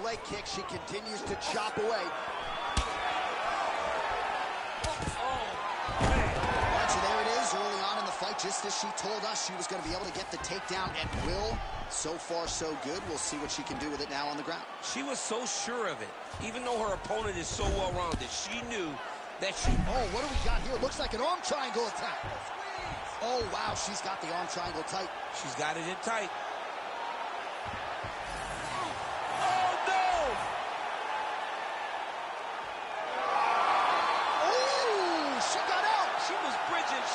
leg kick. She continues to chop away. So there it is, early on in the fight, just as she told us she was going to be able to get the takedown at will. So far, so good. We'll see what she can do with it now on the ground. She was so sure of it. Even though her opponent is so well-rounded, she knew that she... Oh, what do we got here? Looks like an arm triangle attack. Oh, wow, she's got the arm triangle tight. She's got it in tight.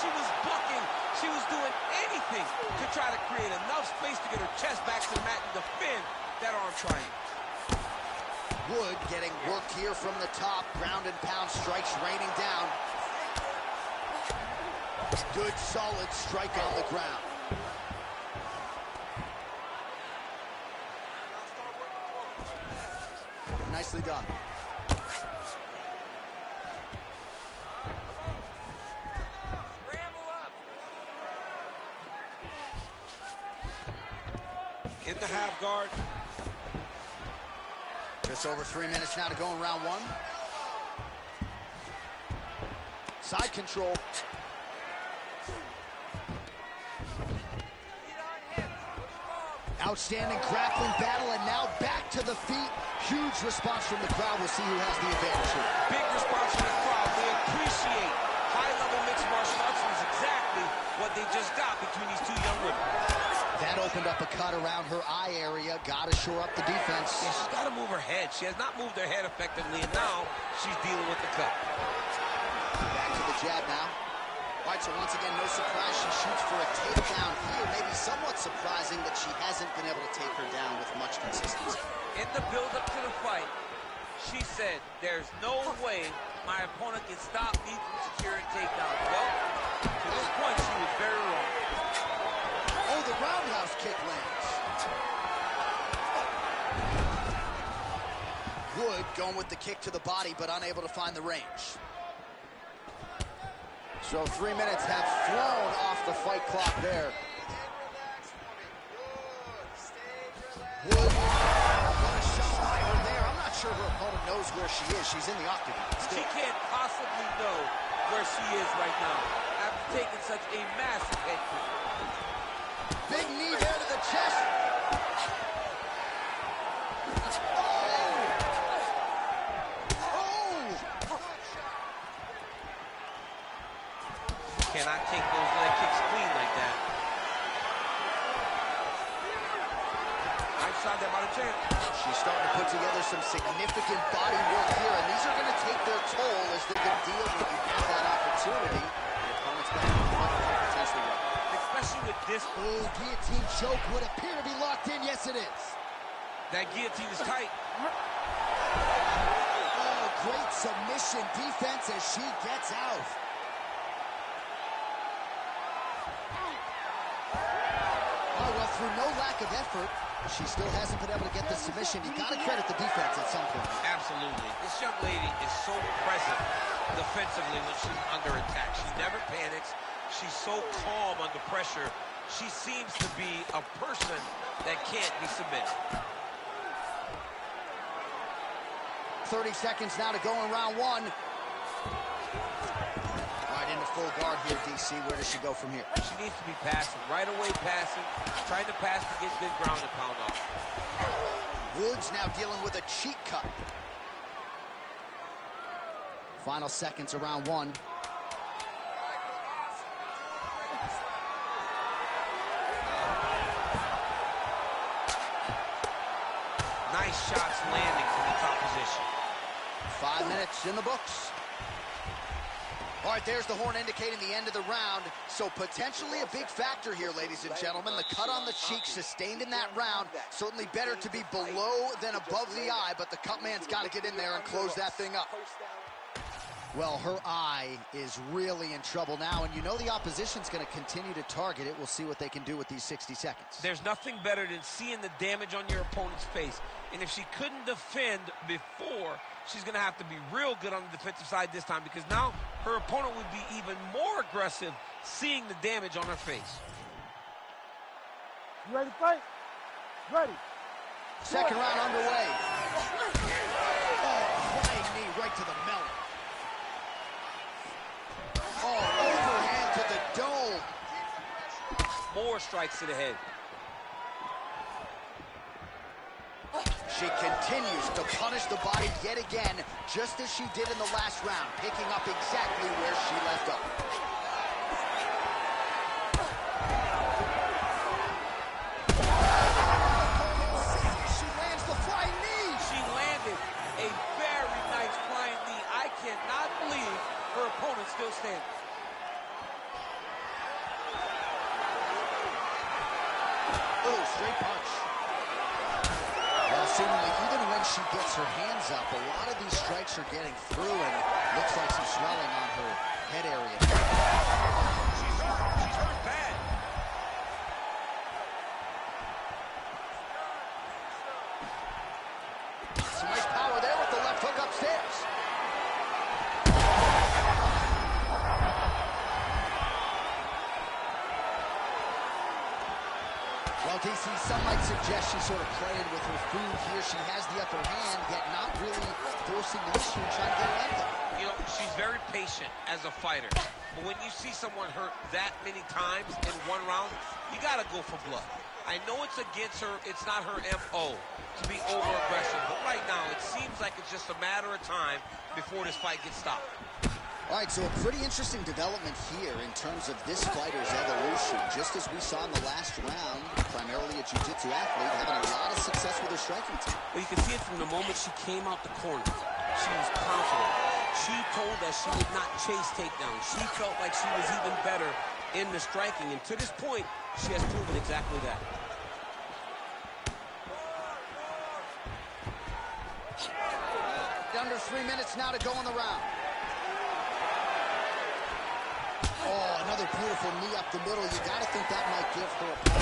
She was booking. She was doing anything to try to create enough space to get her chest back to the mat and defend that arm triangle. Wood getting worked here from the top. Ground and pound strikes raining down. Good, solid strike on the ground. Nicely done. In the half guard. Just over 3 minutes now to go in round one. Side control. Outstanding grappling battle, and now back to the feet. Huge response from the crowd. We'll see who has the advantage here. Big response from the crowd. They appreciate high-level mixed martial arts, and it's exactly what they just got between these two young women. That opened up a cut around her eye area. Got to shore up the defense. Yeah, she's got to move her head. She has not moved her head effectively, and now she's dealing with the cut. Back to the jab now. All right, so once again, no surprise. She shoots for a takedown here. Maybe somewhat surprising that she hasn't been able to take her down with much consistency. In the build-up to the fight, she said, there's no way my opponent can stop me from securing takedowns. Well, to this point, she was very wrong. Oh, the roundhouse kick lands. Wood going with the kick to the body, but unable to find the range. So 3 minutes have flown off the fight clock there. Wood, what a shot by her there. I'm not sure her opponent knows where she is. She's in the octagon still. She can't possibly know where she is right now after taking such a massive head kick. Big knee there to the chest. Cannot take those leg kicks clean like that. Nice shot there by the champ. She's starting to put together some significant body work here, and these are going to take their toll as the good deal when you have that opportunity. The opponent's going to potentially win. Especially with this. Oh, guillotine choke would appear to be locked in. Yes, it is. That guillotine is tight. Oh, great submission defense as she gets out. Oh, well, through no lack of effort, she still hasn't been able to get the submission. You got to credit the defense at some point. Absolutely. This young lady is so present defensively when she's under attack. She never panics. She's so calm under pressure. She seems to be a person that can't be submitted. 30 seconds now to go in round one. Right into full guard here, DC. Where does she go from here? She needs to be passing, right away passing, trying to pass to get good ground and pound off. Woods now dealing with a cheek cut. Final seconds of round one. Nice shots landing from the top position. 5 minutes in the books. All right, there's the horn indicating the end of the round. So potentially a big factor here, ladies and gentlemen. The cut on the cheek sustained in that round. Certainly better to be below than above the eye, but the cut man's got to get in there and close that thing up. Well, her eye is really in trouble now, and you know the opposition's going to continue to target it. We'll see what they can do with these 60 seconds. There's nothing better than seeing the damage on your opponent's face. And if she couldn't defend before, she's going to have to be real good on the defensive side this time, because now her opponent would be even more aggressive seeing the damage on her face. You ready to fight? Ready. Second round underway. strikes to the head. She continues to punish the body yet again, just as she did in the last round, picking up exactly where she left off. She lands the flying knee. She landed a very nice flying knee. I cannot believe her opponent still standing. Oh, straight punch. Well, seemingly, even when she gets her hands up, a lot of these strikes are getting through, and looks like some swelling on her head area. She's hurt bad. Some nice power there with the left hook upstairs. Well, DC, some might suggest she's sort of playing with her food here. She has the upper hand, yet not really forcing the issue and trying to get her under. You know, she's very patient as a fighter. But when you see someone hurt that many times in one round, you got to go for blood. I know it's against her. It's not her MO to be over-aggressive. But right now, it seems like it's just a matter of time before this fight gets stopped. All right, so a pretty interesting development here in terms of this fighter's evolution. Just as we saw in the last round, primarily a jiu-jitsu athlete, having a lot of success with her striking team. Well, you can see it from the moment she came out the corner. She was confident. She told us she would not chase takedowns. She felt like she was even better in the striking. And to this point, she has proven exactly that. Under 3 minutes now to go in the round. Oh, another beautiful knee up the middle. You got to think that might give her a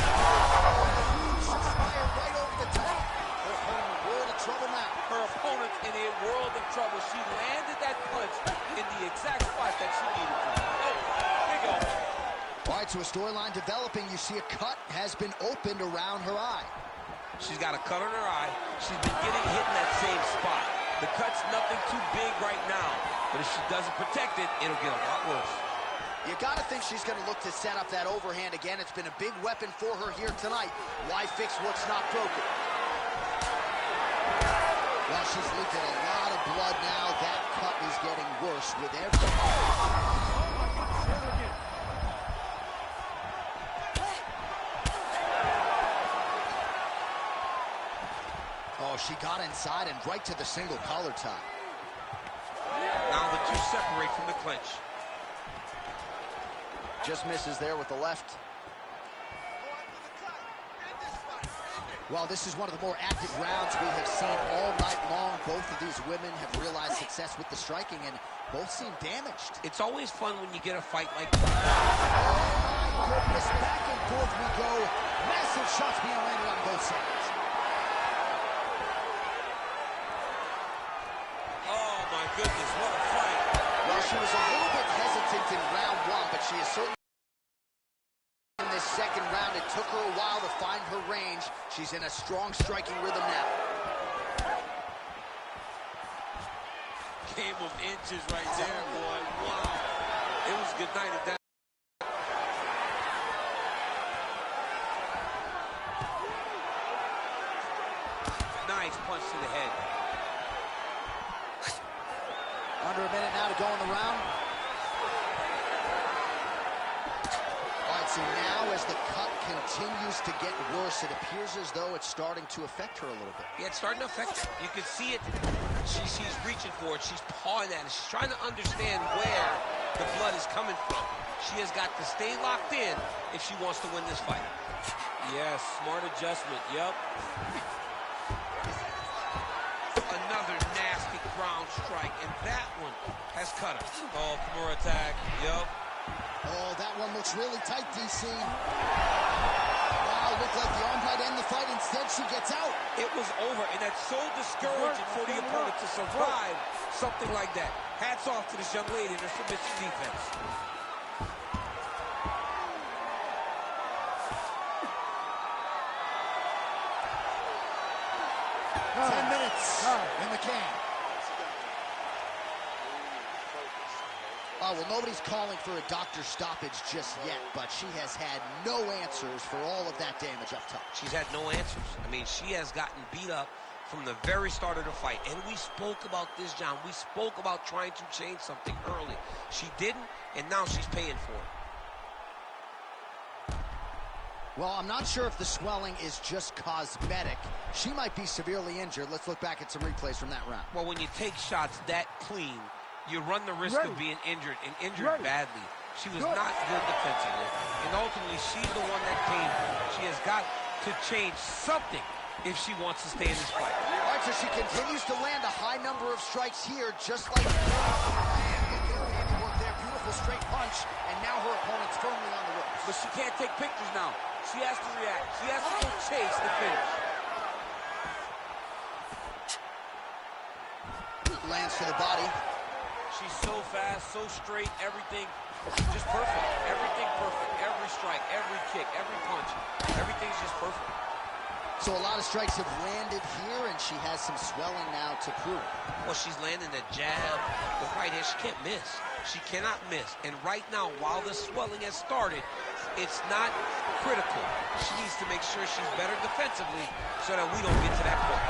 huge fire right over the top. Her opponent in a world of trouble now. Her opponent's in a world of trouble. She landed that punch in the exact spot that she needed to. Oh, big old. All right, so a storyline developing. You see a cut has been opened around her eye. She's got a cut on her eye. She's been getting hit in that same spot. The cut's nothing too big right now, but if she doesn't protect it, it'll get a lot worse. You got to think she's going to look to set up that overhand again. It's been a big weapon for her here tonight. Why fix what's not broken? Well, she's leaking a lot of blood now. That cut is getting worse with every... Oh, she got inside and right to the single collar tie. Now the two separate from the clinch. Just misses there with the left. Well, this is one of the more active rounds we have seen all night long. Both of these women have realized success with the striking, and both seem damaged. It's always fun when you get a fight like that. Oh, my goodness. Back and forth we go. Massive shots being landed on both sides. Oh, my goodness, what a fight. Well, she was a little bit hesitant in round one, but she is certainly in this second round. It took her a while to find her range. She's in a strong striking rhythm now. Game of inches right there, boy. Wow. It was a good night at that. Nice punch to the head. Under a minute now to go in the round. All right, so now as the cut continues to get worse, it appears as though it's starting to affect her a little bit. Yeah, it's starting to affect her. You can see it. She's reaching for it. She's pawing at it. She's trying to understand where the blood is coming from. She has got to stay locked in if she wants to win this fight. Yes, smart adjustment. Yep. Another nasty ground strike, and that one has cut her. Oh, Kimura attack. Yup. Oh, that one looks really tight, DC. Wow, looked like the arm might end the fight. Instead, she gets out. It was over, and that's so discouraging for the opponent to survive something like that. Hats off to this young lady and her submission defense. Oh. 10 minutes in the can. Well, nobody's calling for a doctor stoppage just yet, but she has had no answers for all of that damage up top. She's had no answers. I mean, she has gotten beat up from the very start of the fight. And we spoke about this, John. We spoke about trying to change something early. She didn't, and now she's paying for it. Well, I'm not sure if the swelling is just cosmetic. She might be severely injured. Let's look back at some replays from that round. Well, when you take shots that clean, you run the risk of being injured, and injured badly. She was not good defensively, and ultimately she's the one that came. She has got to change something if she wants to stay in this fight. All right, so she continues to land a high number of strikes here, just like handiwork there. Beautiful straight punch, and now her opponent's firmly on the ropes. But she can't take pictures now. She has to react. She has to go chase the finish. Lands to the body. She's so fast, so straight, everything just perfect. Everything perfect. Every strike, every kick, every punch, everything's just perfect. So a lot of strikes have landed here, and she has some swelling now to prove. Well, she's landing the jab, the right hand. She can't miss. She cannot miss. And right now, while the swelling has started, it's not critical. She needs to make sure she's better defensively so that we don't get to that point.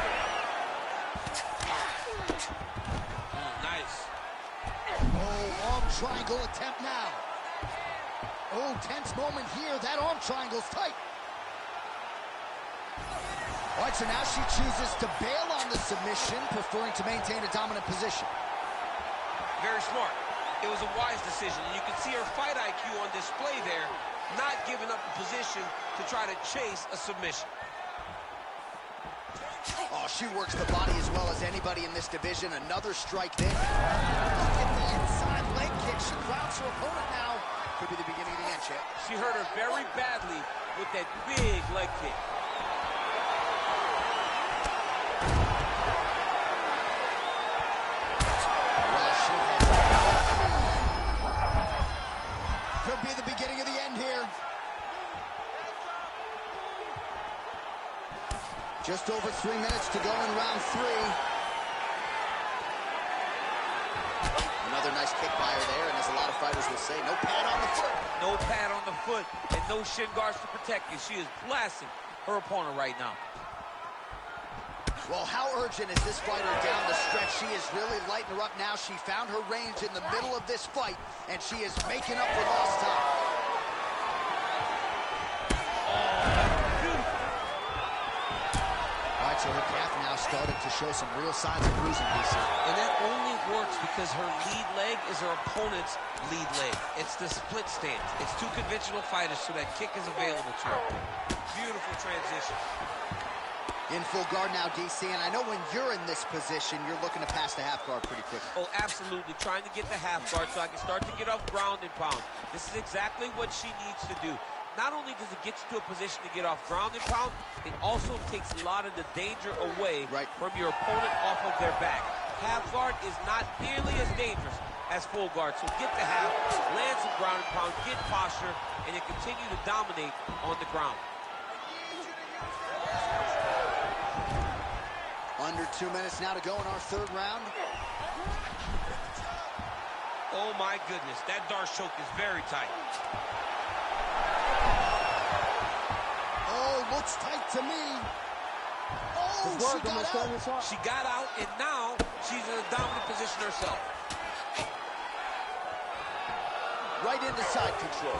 Nice. Oh, arm triangle attempt now. Oh, tense moment here. That arm triangle's tight. All right, so now she chooses to bail on the submission, preferring to maintain a dominant position. Very smart. It was a wise decision, and you can see her fight IQ on display there, not giving up the position to try to chase a submission. Oh, she works the body as well as anybody in this division. Another strike there. Look at the inside leg kick. She grounds her opponent now. Could be the beginning of the end, champ. She hurt her very badly with that big leg kick. Well, she has... Could be the beginning of the end here. Just over 3 minutes to go in round 3. Another nice kick by her there, and as a lot of fighters will say, no pad on the foot. No pad on the foot and no shin guards to protect you. She is blasting her opponent right now. Well, how urgent is this fighter down the stretch? She is really lighting her up now. She found her range in the middle of this fight, and she is making up for lost time. So her calf now started to show some real signs of bruising, DC. And that only works because her lead leg is her opponent's lead leg. It's the split stance. It's two conventional fighters, so that kick is available to her. Beautiful transition. In full guard now, DC, and I know when you're in this position, you're looking to pass the half guard pretty quickly. Oh, absolutely. Trying to get the half guard so I can start to get off ground and pound. This is exactly what she needs to do. Not only does it get you to a position to get off ground and pound, it also takes a lot of the danger away from your opponent off of their back. Half guard is not nearly as dangerous as full guard. So get the half, land some ground and pound, get posture, and then continue to dominate on the ground. Under 2 minutes now to go in our third round. Oh my goodness, that Darce choke is very tight. Oh, looks tight to me. Oh, she got out. She got out, and now she's in a dominant position herself. Right into side control.